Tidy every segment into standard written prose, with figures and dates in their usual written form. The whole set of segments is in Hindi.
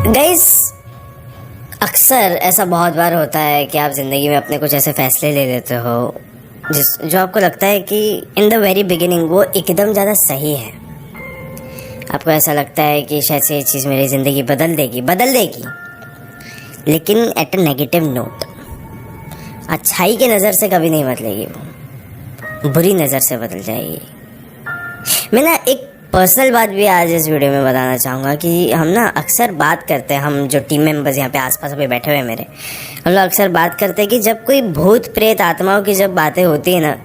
गाइस, अक्सर ऐसा बहुत बार होता है कि आप ज़िंदगी में अपने कुछ ऐसे फैसले ले लेते हो जो आपको लगता है कि इन द वेरी बिगिनिंग वो एकदम ज़्यादा सही है। आपको ऐसा लगता है कि शायद से ये चीज़ मेरी ज़िंदगी बदल देगी, लेकिन एट अ नेगेटिव नोट। अच्छाई की नज़र से कभी नहीं बदलेगी, वो बुरी नज़र से बदल जाएगी। मैं ना एक पर्सनल बात भी आज इस वीडियो में बताना चाहूँगा कि हम ना अक्सर बात करते हैं, हम जो टीम मेंबर्स यहाँ पे आसपास अभी बैठे हुए हैं मेरे, हम लोग अक्सर बात करते हैं कि जब कोई भूत प्रेत आत्माओं की जब बातें होती है ना,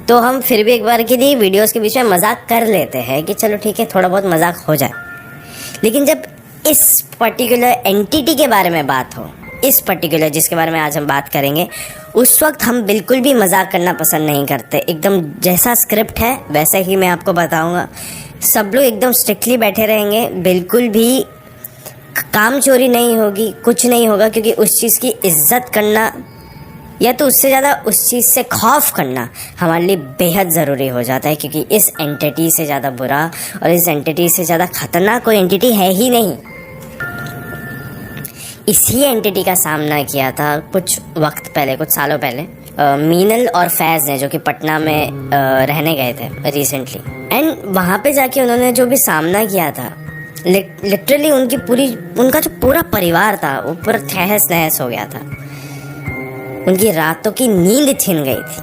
तो हम फिर भी एक बार के लिए वीडियोस के बीच में मजाक कर लेते हैं कि चलो ठीक है, थोड़ा बहुत मजाक हो जाए। लेकिन जब इस पर्टिकुलर एंटिटी के बारे में बात हो, इस पर्टिकुलर जिसके बारे में आज हम बात करेंगे, उस वक्त हम बिल्कुल भी मजाक करना पसंद नहीं करते। एकदम जैसा स्क्रिप्ट है वैसे ही मैं आपको बताऊंगा। सब लोग एकदम स्ट्रिक्टली बैठे रहेंगे, बिल्कुल भी काम चोरी नहीं होगी, कुछ नहीं होगा, क्योंकि उस चीज़ की इज्जत करना या तो उससे ज़्यादा उस चीज़ से खौफ करना हमारे लिए बेहद ज़रूरी हो जाता है, क्योंकि इस एंटिटी से ज़्यादा बुरा और इस एंटिटी से ज़्यादा खतरनाक कोई एंटिटी है ही नहीं। इसी एंटिटी का सामना किया था कुछ वक्त पहले, कुछ सालों पहले मीनल और फैज़ ने, जो कि पटना में रहने गए थे रिसेंटली। एंड वहाँ पे जाके उन्होंने जो भी सामना किया था, लिटरली उनका जो पूरा परिवार था वो पूरा तहस नहस हो गया था। उनकी रातों की नींद छिन गई थी,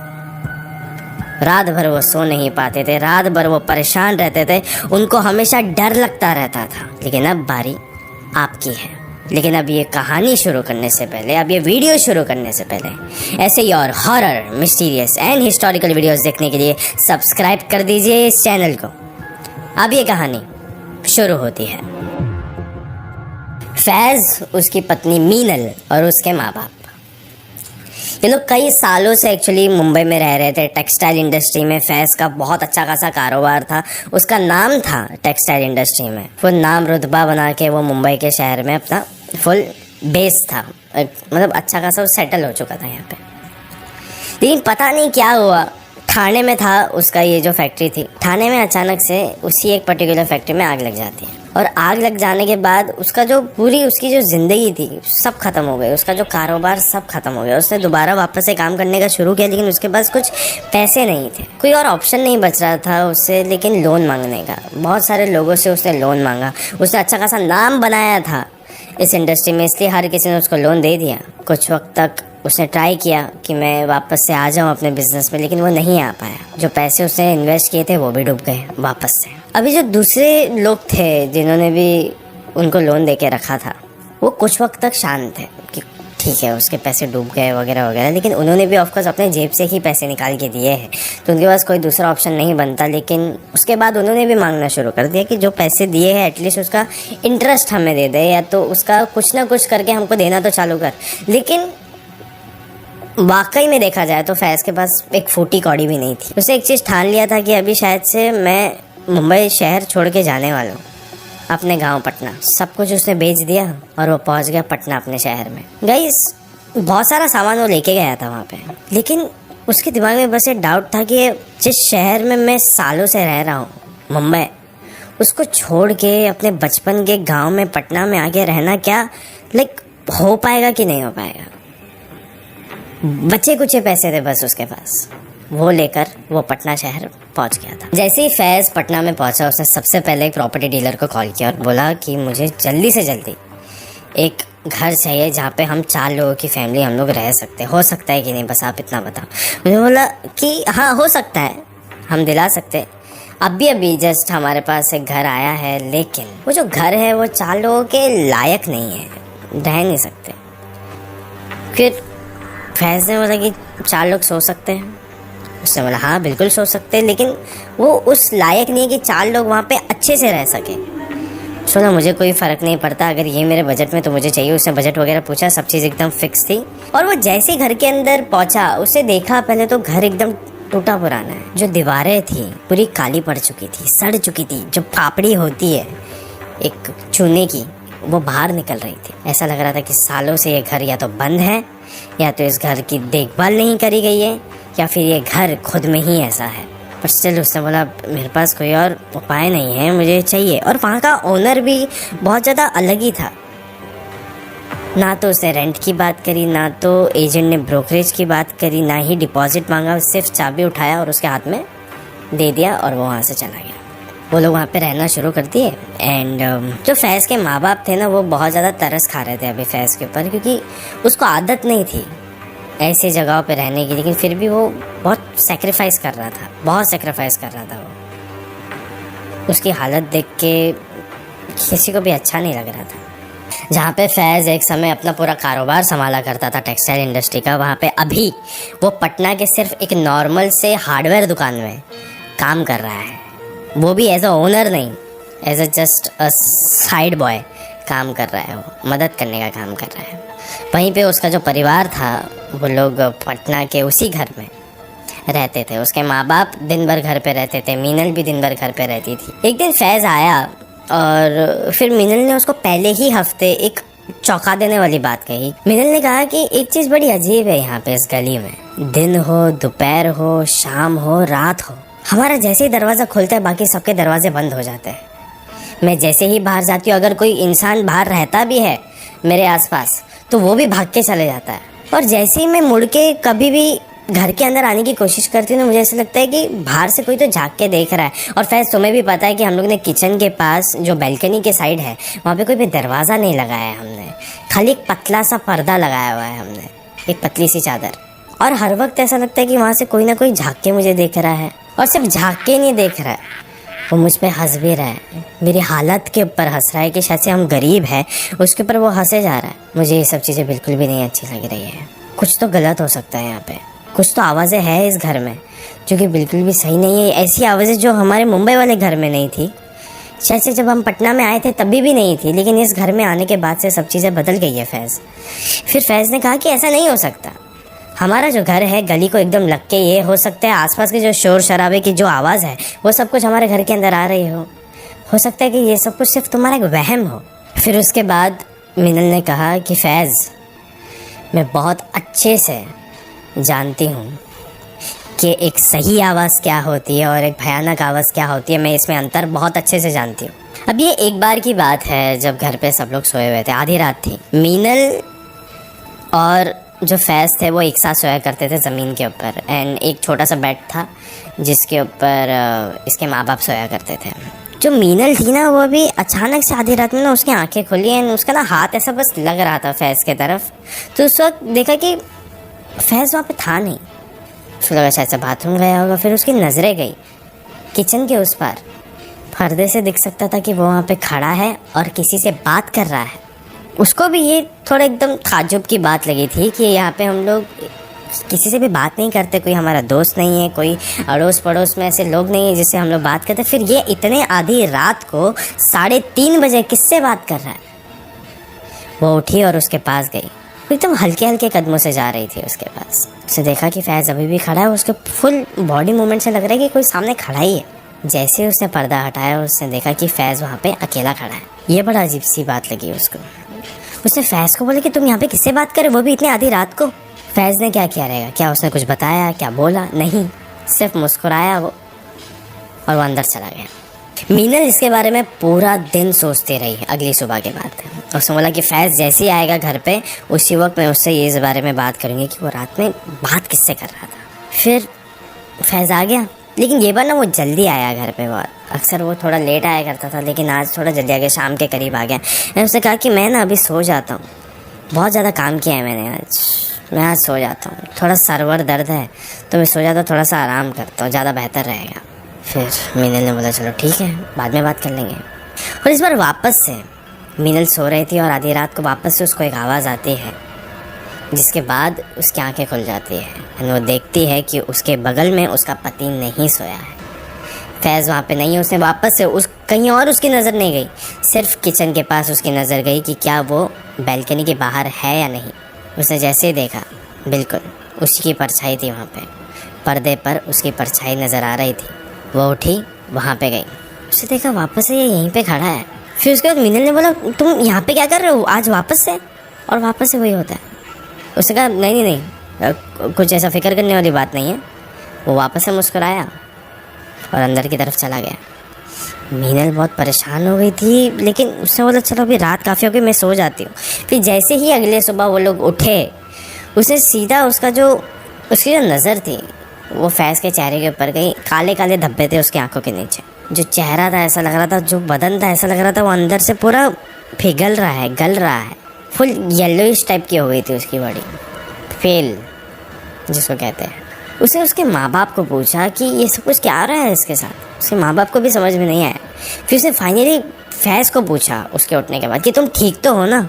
रात भर वो सो नहीं पाते थे, रात भर वो परेशान रहते थे, उनको हमेशा डर लगता रहता था। लेकिन अब बारी आपकी है। लेकिन अब ये कहानी शुरू करने से पहले, अब ये वीडियो शुरू करने से पहले, ऐसे ही और horror, mysterious and historical videos देखने के लिए सब्सक्राइब कर दीजिए इस चैनल को। अब ये कहानी शुरू होती है। फैज़, उसकी पत्नी मीनल और उसके माँ बाप, ये लोग कई सालों से एक्चुअली मुंबई में रह रहे थे। टेक्सटाइल इंडस्ट्री में फैज़ का बहुत अच्छा खासा कारोबार था, उसका नाम था टेक्सटाइल इंडस्ट्री में। फुल नाम रुतबा बना के वो मुंबई के शहर में अपना फुल बेस था, मतलब अच्छा खासा सेटल हो चुका था यहाँ पे। लेकिन पता नहीं क्या हुआ, ठाणे में था उसका ये जो फैक्ट्री थी, ठाणे में अचानक से उसी एक पर्टिकुलर फैक्ट्री में आग लग जाती है। और आग लग जाने के बाद उसका जो उसकी जो ज़िंदगी थी सब खत्म हो गई, उसका जो कारोबार सब खत्म हो गया। उसने दोबारा वापस से काम करने का शुरू किया, लेकिन उसके पास कुछ पैसे नहीं थे, कोई और ऑप्शन नहीं बच रहा था उससे लेकिन लोन मांगने का। बहुत सारे लोगों से उसने लोन मांगा। उसने अच्छा खासा नाम बनाया था इस इंडस्ट्री में, इसलिए हर किसी ने उसको लोन दे दिया। कुछ वक्त तक उसने ट्राई किया कि मैं वापस से आ जाऊं अपने बिजनेस में, लेकिन वो नहीं आ पाया। जो पैसे उसने इन्वेस्ट किए थे वो भी डूब गए वापस से। अभी जो दूसरे लोग थे जिन्होंने भी उनको लोन दे के रखा था, वो कुछ वक्त तक शांत थे कि ठीक है उसके पैसे डूब गए वगैरह वगैरह, लेकिन उन्होंने भी ऑफकोर्स अपने जेब से ही पैसे निकाल के दिए हैं, तो उनके पास कोई दूसरा ऑप्शन नहीं बनता। लेकिन उसके बाद उन्होंने भी मांगना शुरू कर दिया कि जो पैसे दिए हैं एटलीस्ट उसका इंटरेस्ट हमें दे दे, या तो उसका कुछ ना कुछ करके हमको देना तो चालू कर। लेकिन वाकई में देखा जाए तो फैज़ के पास एक फूटी कौड़ी भी नहीं थी। उसने एक चीज़ ठान लिया था कि अभी शायद से मैं मुंबई शहर छोड़ के जाने वाला हूँ, अपने गांव पटना। सब कुछ उसने बेच दिया और वो पहुँच गया पटना अपने शहर में। गाइस, बहुत सारा सामान वो लेके गया था वहाँ पे, लेकिन उसके दिमाग में बस ये डाउट था कि जिस शहर में मैं सालों से रह रहा हूँ, मुंबई, उसको छोड़ के अपने बचपन के गाँव में पटना में आके रहना क्या हो पाएगा कि नहीं हो पाएगा। बचे कुछ पैसे थे बस उसके पास, वो लेकर वो पटना शहर पहुंच गया था। जैसे ही फैज़ पटना में पहुंचा, उसने सबसे पहले एक प्रॉपर्टी डीलर को कॉल किया और बोला कि मुझे जल्दी से जल्दी एक घर चाहिए जहाँ पे हम 4 लोगों की फैमिली हम लोग रह सकते हैं। हो सकता है कि नहीं, बस आप इतना बताओ। मुझे बोला कि हाँ हो सकता है, हम दिला सकते हैं। अभी जस्ट हमारे पास एक घर आया है, लेकिन वो जो घर है वो 4 लोगों के लायक नहीं है, रह नहीं सकते। फिर फैज़ ने बोला कि 4 लोग सो सकते हैं। उसने बोला हाँ बिल्कुल सो सकते हैं, लेकिन वो उस लायक नहीं है कि 4 लोग वहाँ पे अच्छे से रह सके। सुना, मुझे कोई फ़र्क नहीं पड़ता, अगर ये मेरे बजट में तो मुझे चाहिए। उसने बजट वगैरह पूछा, सब चीज़ एकदम फिक्स थी। और वो जैसे ही घर के अंदर पहुँचा, उसे देखा पहले तो घर एकदम टूटा पुराना है। जो दीवारें थी पूरी काली पड़ चुकी थी, सड़ चुकी थी। जो फापड़ी होती है एक चूने की, वो बाहर निकल रही थी। ऐसा लग रहा था कि सालों से ये घर या तो बंद है, या तो इस घर की देखभाल नहीं करी गई है, या फिर ये घर खुद में ही ऐसा है। पर स्टिल उसने बोला मेरे पास कोई और उपाय नहीं है, मुझे चाहिए। और वहाँ का ओनर भी बहुत ज़्यादा अलग ही था। ना तो उसने रेंट की बात करी, ना तो एजेंट ने ब्रोकरेज की बात करी, ना ही डिपॉजिट मांगा। सिर्फ चाबी उठाया और उसके हाथ में दे दिया और वो वहाँ से चला गया। वो लोग वहाँ पे रहना शुरू कर दिए। एंड जो फैज़ के माँ बाप थे ना, वो बहुत ज़्यादा तरस खा रहे थे अभी फैज़ के ऊपर, क्योंकि उसको आदत नहीं थी ऐसी जगहों पे रहने की। लेकिन फिर भी वो बहुत सेक्रीफाइस कर रहा था, बहुत सेक्रीफाइस कर रहा था वो। उसकी हालत देख के किसी को भी अच्छा नहीं लग रहा था। जहाँ पे फैज़ एक समय अपना पूरा कारोबार संभाला करता था टेक्सटाइल इंडस्ट्री का, वहाँ पे अभी वो पटना के सिर्फ एक नॉर्मल से हार्डवेयर दुकान में काम कर रहा है। वो भी एज अ ओनर नहीं, as a just a side boy काम कर रहा है। वो मदद करने का काम कर रहा है। वहीं पे उसका जो परिवार था, वो लोग पटना के उसी घर में रहते थे। उसके माँ बाप दिन भर घर पे रहते थे, मीनल भी दिन भर घर पे रहती थी। एक दिन फैज़ आया और फिर मीनल ने उसको पहले ही हफ्ते एक चौंका देने वाली बात कही। मीनल ने कहा कि एक चीज़ बड़ी अजीब है यहाँ पे इस गली में, दिन हो, दोपहर हो, शाम हो, रात हो, हमारा जैसे ही दरवाज़ा खुलता है बाकी सबके दरवाजे बंद हो जाते हैं। मैं जैसे ही बाहर जाती हूँ, अगर कोई इंसान बाहर रहता भी है मेरे आसपास, तो वो भी भाग के चले जाता है। और जैसे ही मैं मुड़ के कभी भी घर के अंदर आने की कोशिश करती हूँ ना, मुझे ऐसा लगता है कि बाहर से कोई तो झाँक के देख रहा है। और फैज़, तुम्हें भी पता है कि हम लोग ने किचन के पास जो बैल्कनी के साइड है, वहाँ पे कोई भी दरवाज़ा नहीं लगाया है हमने, खाली एक पतला सा पर्दा लगाया हुआ है हमने, एक पतली सी चादर। और हर वक्त ऐसा लगता है कि वहाँ से कोई ना कोई झाँक के मुझे देख रहा है। और सिर्फ झाँक के नहीं देख रहा है, वो मुझ पे हंस भी रहा है, मेरी हालत के ऊपर हंस रहा है कि शायद से हम गरीब हैं, उसके ऊपर वो हंसे जा रहा है। मुझे ये सब चीज़ें बिल्कुल भी नहीं अच्छी लग रही है। कुछ तो गलत हो सकता है यहाँ पे, कुछ तो आवाज़ें हैं इस घर में जो कि बिल्कुल भी सही नहीं है। ऐसी आवाज़ें जो हमारे मुंबई वाले घर में नहीं थी, शायद से जब हम पटना में आए थे तभी भी नहीं थी, लेकिन इस घर में आने के बाद से सब चीज़ें बदल गई है फैज़। फिर फैज़ ने कहा कि ऐसा नहीं हो सकता, हमारा जो घर है गली को एकदम लग के, ये हो सकता है आसपास के जो शोर शराबे की जो आवाज़ है वो सब कुछ हमारे घर के अंदर आ रही हो सकता है कि ये सब कुछ सिर्फ तुम्हारा एक वहम हो। फिर उसके बाद मिनल ने कहा कि फैज़, मैं बहुत अच्छे से जानती हूँ कि एक सही आवाज़ क्या होती है और एक भयानक आवाज़ क्या होती है। मैं इसमें अंतर बहुत अच्छे से जानती हूँ। अब ये एक बार की बात है जब घर पे सब लोग सोए हुए थे, आधी रात थी। मीनल और जो फैज़ थे वो एक साथ सोया करते थे ज़मीन के ऊपर, एंड एक छोटा सा बेड था जिसके ऊपर इसके माँ बाप सोया करते थे। जो मीनल थी ना, वो भी अचानक से आधी रात में ना उसकी आंखें खुली एंड उसका ना हाथ ऐसा बस लग रहा था फैज़ के तरफ। तो उस वक्त देखा कि फैज़ वहाँ पे था नहीं। उसको लगा शायद से बाथरूम गया होगा। फिर उसकी नज़रें गई किचन के उस पार, पर्दे से दिख सकता था कि वो वहाँ पे खड़ा है और किसी से बात कर रहा है। उसको भी ये थोड़ा एकदम ताज्जुब की बात लगी थी कि यहाँ पे हम लोग किसी से भी बात नहीं करते, कोई हमारा दोस्त नहीं है, कोई अड़ोस पड़ोस में ऐसे लोग नहीं है जिससे हम लोग बात करते, फिर ये इतने आधी रात को 3:30 बजे किससे बात कर रहा है। वो उठी और उसके पास गई, एकदम हल्के हल्के कदमों से जा रही थी उसके पास। उसे देखा कि फैज़ अभी भी खड़ा है, उसके फुल बॉडी मूवमेंट से लग रहा है कि कोई सामने खड़ा ही है। जैसे उसने पर्दा हटाया, उसने देखा कि फैज़ वहाँ पे अकेला खड़ा है। ये बड़ा अजीब सी बात लगी उसको। उसने फैज़ को बोला कि तुम यहाँ पे किससे बात करे, वो भी इतनी आधी रात को। फैज़ ने क्या किया रहेगा, क्या उसने कुछ बताया, क्या बोला? नहीं, सिर्फ मुस्कुराया वो और वो अंदर चला गया। मीनल इसके बारे में पूरा दिन सोचती रही। अगली सुबह के बाद उसने बोला कि फैज़ जैसे ही आएगा घर पे, उसी वक्त मैं उससे ये इस बारे में बात करूँगी कि वो रात में बात किससे कर रहा था। फिर फैज़ आ गया, लेकिन ये बार ना वो जल्दी आया घर पे। बहुत अक्सर वो थोड़ा लेट आया करता था, लेकिन आज थोड़ा जल्दी आ गया, शाम के करीब आ गया। मैंने उससे कहा कि मैं ना अभी सो जाता हूँ, बहुत ज़्यादा काम किया है मैंने आज, मैं आज सो जाता हूँ, थोड़ा सरवर दर्द है तो मैं सो जाता हूँ, थोड़ा सा आराम करता हूँ, ज़्यादा बेहतर रहेगा। फिर मीनल ने बोला चलो ठीक है, बाद में बात कर लेंगे। और इस बार वापस से मीनल सो रही थी और आधी रात को वापस से उसको एक आवाज़ आती है, जिसके बाद उसकी आंखें खुल जाती है और वो देखती है कि उसके बगल में उसका पति नहीं सोया है। फैज़ वहाँ पे नहीं है। उसने वापस से कहीं और उसकी नज़र नहीं गई, सिर्फ किचन के पास उसकी नज़र गई कि क्या वो बैल्कनी के बाहर है या नहीं। उसने जैसे ही देखा, बिल्कुल उसकी परछाई थी वहाँ पे, पर्दे पर उसकी परछाई नज़र आ रही थी। वो उठी, वहाँ पे गई, उसने देखा वापस से ये यहीं पे खड़ा है। फिर उसके बाद मीनल ने बोला तुम यहाँ पे क्या कर रहे हो आज वापस से? और वापस से वही होता है। उसने कहा नहीं, कुछ ऐसा फिक्र करने वाली बात नहीं है। वो वापस से मुस्कुराया और अंदर की तरफ चला गया। मीनल बहुत परेशान हो गई थी, लेकिन उसने बोला चलो अभी रात काफ़ी हो गई, मैं सो जाती हूँ। फिर जैसे ही अगले सुबह वो लोग उठे, उसे सीधा उसकी जो नज़र थी वो फैज़ के चेहरे के ऊपर गई। काले काले धब्बे थे उसकी आंखों के नीचे। जो चेहरा था ऐसा लग रहा था, जो बदन था ऐसा लग रहा था वो अंदर से पूरा पिघल रहा है, गल रहा है। फुल येलोइश टाइप की हो गई थी उसकी बॉडी, फेल जिसको कहते हैं। उसे उसके माँ बाप को पूछा कि ये सब कुछ क्या हो रहा है इसके साथ। उसके माँ बाप को भी समझ में नहीं आया। फिर उसने फाइनली फैज़ को पूछा उसके उठने के बाद कि तुम ठीक तो हो ना।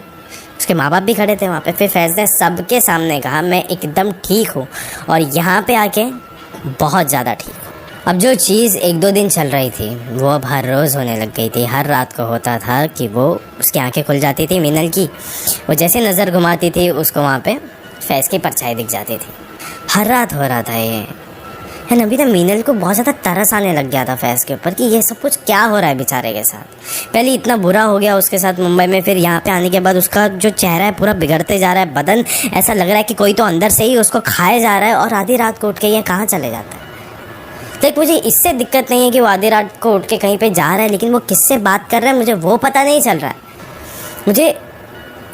उसके माँ बाप भी खड़े थे वहाँ पे। फिर फैज़ ने सबके सामने कहा मैं एकदम ठीक हूँ और यहाँ पे आके बहुत ज़्यादा ठीक हूँ। अब जो चीज़ 1-2 दिन चल रही थी वो अब हर रोज़ होने लग गई थी। हर रात को होता था कि वो उसकी आंखें खुल जाती थी मीनल की। वो जैसे नज़र घुमाती थी उसको वहाँ पे फैज़ की परछाई दिख जाती थी। हर रात हो रहा था ये है ना। अभी तो मीनल को बहुत ज़्यादा तरस आने लग गया था फैज़ के ऊपर कि ये सब कुछ क्या हो रहा है बेचारे के साथ। पहले इतना बुरा हो गया उसके साथ मुंबई में, फिर यहाँ पे आने के बाद उसका जो चेहरा है पूरा बिगड़ते जा रहा है। बदन ऐसा लग रहा है कि कोई तो अंदर से ही उसको खाए जा रहा है और आधी रात को उठ के ये कहाँ चले जाता है। देख मुझे इससे दिक्कत नहीं है कि वो आधी रात को उठ के कहीं पे जा रहा है, लेकिन वो किससे बात कर रहा है मुझे वो पता नहीं चल रहा है। मुझे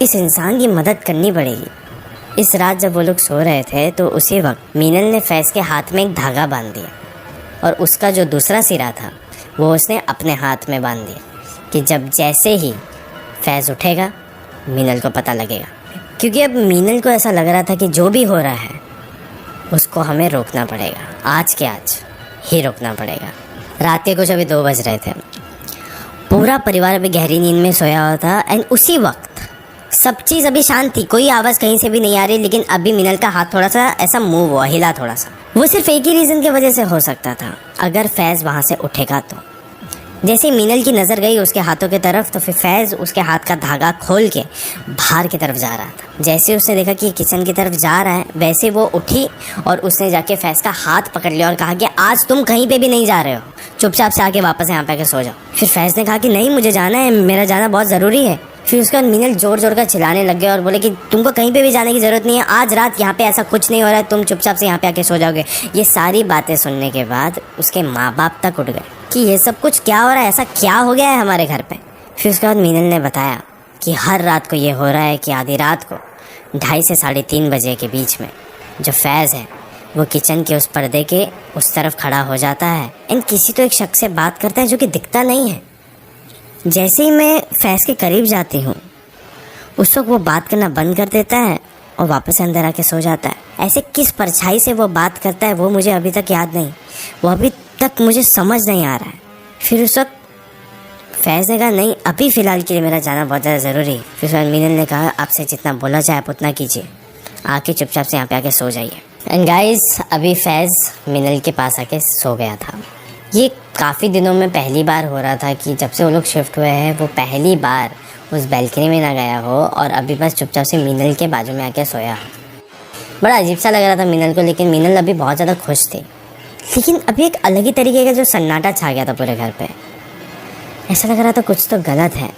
इस इंसान की मदद करनी पड़ेगी। इस रात जब वो लोग सो रहे थे तो उसी वक्त मीनल ने फैज़ के हाथ में एक धागा बांध दिया और उसका जो दूसरा सिरा था वो उसने अपने हाथ में बांध दिया कि जब जैसे ही फैज़ उठेगा मीनल को पता लगेगा। क्योंकि अब मीनल को ऐसा लग रहा था कि जो भी हो रहा है उसको हमें रोकना पड़ेगा, आज के आज ही रोकना पड़ेगा। रात के कुछ अभी 2 बज रहे थे। पूरा परिवार अभी गहरी नींद में सोया हुआ था एंड उसी वक्त सब चीज़ अभी शांत थी, कोई आवाज़ कहीं से भी नहीं आ रही। लेकिन अभी मिनल का हाथ थोड़ा सा ऐसा मूव हुआ, हिला थोड़ा सा। वो सिर्फ एक ही रीज़न की वजह से हो सकता था, अगर फैज़ वहाँ से उठेगा तो। जैसे ही मीनल की नज़र गई उसके हाथों की तरफ तो फिर फैज़ उसके हाथ का धागा खोल के बाहर की तरफ जा रहा था। जैसे उसने देखा कि किचन की तरफ जा रहा है वैसे वो उठी और उसने जाके फैज़ का हाथ पकड़ लिया और कहा कि आज तुम कहीं पे भी नहीं जा रहे हो, चुपचाप से आके वापस यहाँ पे आके सो जाओ। फिर फैज़ ने कहा कि नहीं मुझे जाना है, मेरा जाना बहुत ज़रूरी है। फिर उसके बाद मीनल जोर जोर का चिल्लाने लग गया और बोले कि तुमको कहीं पे भी जाने की ज़रूरत नहीं है, आज रात यहाँ पे ऐसा कुछ नहीं हो रहा है, तुम चुपचाप से यहाँ पे आके सो जाओगे। ये सारी बातें सुनने के बाद उसके माँ बाप तक उठ गए कि ये सब कुछ क्या हो रहा है, ऐसा क्या हो गया है हमारे घर पे। फिर उसके बाद मीनल ने बताया कि हर रात को ये हो रहा है कि आधी रात को 2:30 से 3:30 बजे के बीच में जो फैज़ है वो किचन के उस पर्दे के उस तरफ खड़ा हो जाता है एंड किसी तो एक शख्स से बात करता है जो कि दिखता नहीं है। जैसे ही मैं फैज़ के करीब जाती हूँ उस वक्त वो बात करना बंद कर देता है और वापस अंदर आके सो जाता है। ऐसे किस परछाई से वो बात करता है वो मुझे अभी तक याद नहीं, वो अभी तक मुझे समझ नहीं आ रहा है। फिर उस वक्त फैज़ ने कहा नहीं अभी फ़िलहाल के लिए मेरा जाना बहुत ज़्यादा ज़रूरी है। फिर मीनल ने कहा आपसे जितना बोला जाए आप उतना कीजिए, आके चुपचाप से यहाँ पे आके सो जाइए। एंड गाइस अभी फैज़ मीनल के पास आके सो गया था। ये काफ़ी दिनों में पहली बार हो रहा था कि जब से वो लोग शिफ्ट हुए हैं वो पहली बार उस बैल्कनी में ना गया हो और अभी बस चुपचाप से मीनल के बाजू में आके सोया। बड़ा अजीब सा लग रहा था मीनल को, लेकिन मीनल अभी बहुत ज़्यादा खुश थी। लेकिन अभी एक अलग ही तरीके का जो सन्नाटा छा गया था पूरे घर पे। ऐसा लग रहा था कुछ तो गलत है,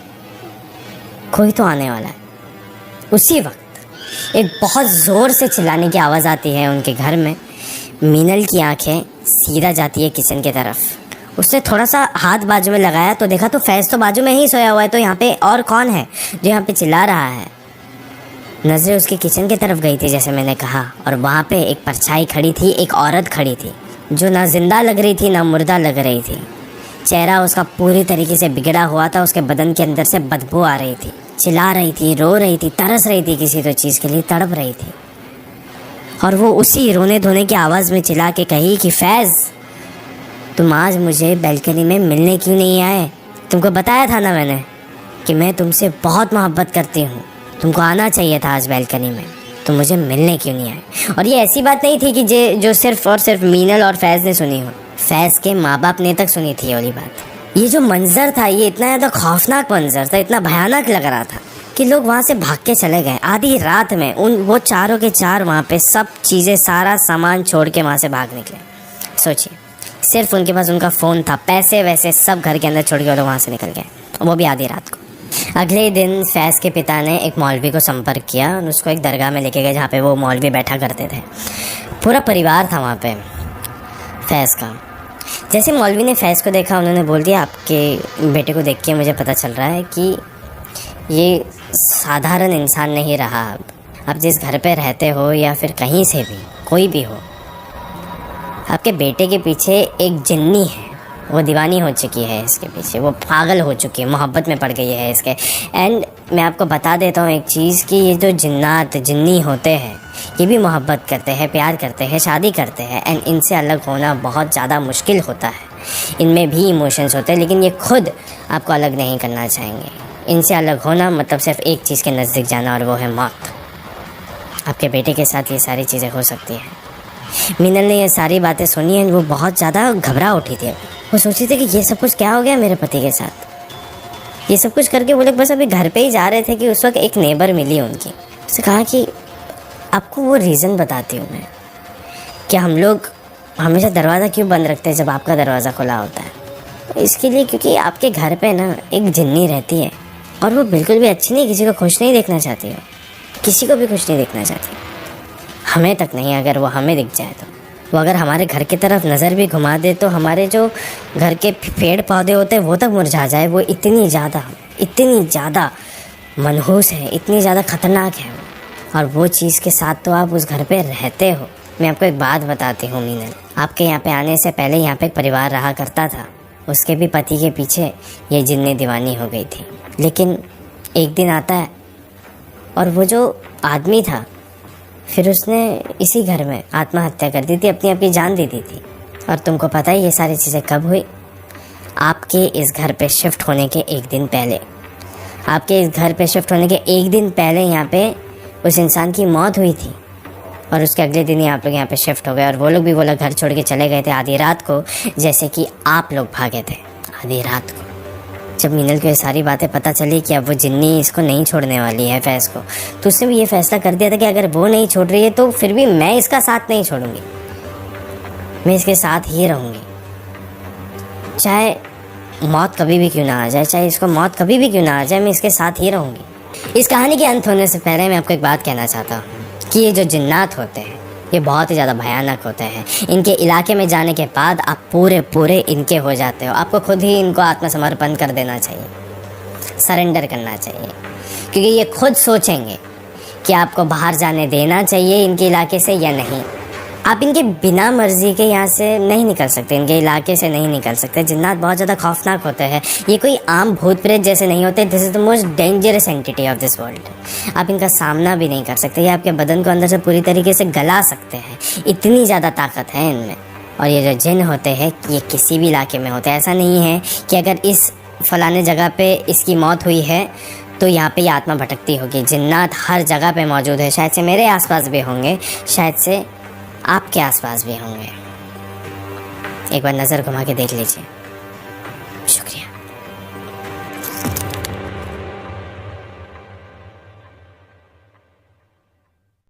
कोई तो आने वाला है। उसी वक्त एक बहुत ज़ोर से चिल्लाने की आवाज़ आती है उनके घर में। मीनल की आंखें सीधा जाती है किचन की तरफ। उसने थोड़ा सा हाथ बाजू में लगाया तो देखा तो फैज़ तो बाजू में ही सोया हुआ है, तो यहाँ पे और कौन है जो यहाँ पे चिल्ला रहा है। नज़रें उसकी किचन की तरफ गई थी जैसे मैंने कहा, और वहाँ पे एक परछाई खड़ी थी, एक औरत खड़ी थी जो ना जिंदा लग रही थी ना मुर्दा लग रही थी। चेहरा उसका पूरी तरीके से बिगड़ा हुआ था, उसके बदन के अंदर से बदबू आ रही थी, चिल्ला रही थी, रो रही थी, तरस रही थी, किसी तो चीज़ के लिए तड़प रही थी। और वो उसी रोने धोने की आवाज़ में चिल्ला के कही कि फैज़ तुम आज मुझे बैल्कनी में मिलने क्यों नहीं आए? तुमको बताया था ना मैंने कि मैं तुमसे बहुत मोहब्बत करती हूँ, तुमको आना चाहिए था आज बैल्कनी में, तुम मुझे मिलने क्यों नहीं आए? और ये ऐसी बात नहीं थी कि जो सिर्फ और सिर्फ मीनल और फैज़ ने सुनी हो, फैज़ के माँ बाप ने तक सुनी थी ये वाली बात। ये जो मंजर था ये इतना ज़्यादा खौफनाक मंजर था, इतना भयानक लग रहा था कि लोग वहाँ से भाग के चले गए आधी रात में। वो चारों के चार वहाँ पे सब चीज़ें सारा सामान छोड़ के वहाँ से भाग निकले। सोचिए सिर्फ उनके पास उनका फ़ोन था, पैसे वैसे सब घर के अंदर छोड़ के वो लोग वहाँ से निकल गए, वो भी आधी रात को। अगले दिन फैज़ के पिता ने एक मौलवी को संपर्क किया और उसको एक दरगाह में लेके गए जहाँ पे वो मौलवी बैठा करते थे। पूरा परिवार था वहाँ पे फैज़ का। जैसे मौलवी ने फैज़ को देखा, उन्होंने बोल दिया आपके बेटे को देख के मुझे पता चल रहा है कि ये साधारण इंसान नहीं रहा। अब आप जिस घर पे रहते हो या फिर कहीं से भी कोई भी हो, आपके बेटे के पीछे एक जिन्नी है, वो दीवानी हो चुकी है इसके पीछे, वो पागल हो चुकी है, मोहब्बत में पड़ गई है इसके। एंड मैं आपको बता देता हूँ एक चीज़ कि ये जो जिन्नात जिन्नी होते हैं ये भी मोहब्बत करते हैं, प्यार करते हैं, शादी करते हैं। एंड इनसे अलग होना बहुत ज़्यादा मुश्किल होता है। इनमें भी इमोशंस होते हैं, लेकिन ये खुद आपको अलग नहीं करना चाहेंगे। इनसे अलग होना मतलब सिर्फ एक चीज़ के नज़दीक जाना, और वो है मौत। आपके बेटे के साथ ये सारी चीज़ें हो सकती हैं। मीनल ने ये सारी बातें सुनी एंड वो बहुत ज़्यादा घबरा उठी थी। वो सोची थी कि ये सब कुछ क्या हो गया मेरे पति के साथ। ये सब कुछ करके वो लोग बस अभी घर पे ही जा रहे थे कि उस वक्त एक नेबर मिली उनकी। उसने कहा कि आपको वो रीज़न बताती हूँ मैं कि हम लोग हमेशा दरवाज़ा क्यों बंद रखते हैं जब आपका दरवाज़ा खुला होता है। इसके लिए क्योंकि आपके घर पे ना एक जिन्नी रहती है, और वो बिल्कुल भी अच्छी नहीं, किसी को खुश नहीं देखना चाहती है, किसी को भी खुश नहीं देखना चाहती, हमें तक नहीं। अगर वो हमें दिख जाए तो वो अगर हमारे घर की तरफ नज़र भी घुमा दे तो हमारे जो घर के पेड़ पौधे होते हैं वो तक मुरझा जाए। वो इतनी ज़्यादा मनहूस है, इतनी ज़्यादा ख़तरनाक है। और वो चीज़ के साथ तो आप उस घर पे रहते हो। मैं आपको एक बात बताती हूँ मीनल, आपके यहाँ पे आने से पहले यहाँ पे एक परिवार रहा करता था। उसके भी पति के पीछे ये जिन्नी दीवानी हो गई थी। लेकिन एक दिन आता है और वो जो आदमी था फिर उसने इसी घर में आत्महत्या कर दी थी, अपनी जान दे दी थी। और तुमको पता है ये सारी चीज़ें कब हुई? आपके इस घर पे शिफ्ट होने के एक दिन पहले। आपके इस घर पे शिफ्ट होने के एक दिन पहले यहाँ पे उस इंसान की मौत हुई थी, और उसके अगले दिन ही आप लोग यहाँ पे शिफ्ट हो गए। और वो लोग भी घर छोड़ के चले गए थे आधी रात को, जैसे कि आप लोग भागे थे आधी रात को। जब मीनल को ये सारी बातें पता चली कि अब वो जिन्नी इसको नहीं छोड़ने वाली है फैज़ को, तो उसने भी ये फैसला कर दिया था कि अगर वो नहीं छोड़ रही है तो फिर भी मैं इसका साथ नहीं छोड़ूंगी, मैं इसके साथ ही रहूँगी। चाहे मौत कभी भी क्यों ना आ जाए, चाहे इसको मौत कभी भी क्यों ना आ जाए, मैं इसके साथ ही रहूँगी। इस कहानी के अंत होने से पहले मैं आपको एक बात कहना चाहता हूँ कि ये जो जिन्नात होते हैं ये बहुत ही ज़्यादा भयानक होते हैं। इनके इलाके में जाने के बाद आप पूरे इनके हो जाते हो। आपको खुद ही इनको आत्मसमर्पण कर देना चाहिए, सरेंडर करना चाहिए, क्योंकि ये खुद सोचेंगे कि आपको बाहर जाने देना चाहिए इनके इलाके से या नहीं। आप इनके बिना मर्जी के यहाँ से नहीं निकल सकते, इनके इलाके से नहीं निकल सकते। जिन्नात बहुत ज़्यादा खौफनाक होते हैं। ये कोई आम भूत प्रेत जैसे नहीं होते। This is the most dangerous entity of this world. आप इनका सामना भी नहीं कर सकते। ये आपके बदन को अंदर से पूरी तरीके से गला सकते हैं, इतनी ज़्यादा ताकत है इनमें। और ये जो जिन होते हैं ये किसी भी इलाके में होते हैं। ऐसा नहीं है कि अगर इस फलाने जगह पे इसकी मौत हुई है तो यहाँ पे ये आत्मा भटकती होगी। जिन्नात हर जगह पे मौजूद है। शायद से मेरे आसपास भी होंगे, शायद से आपके आसपास भी होंगे। एक बार नज़र घुमा के देख लीजिए।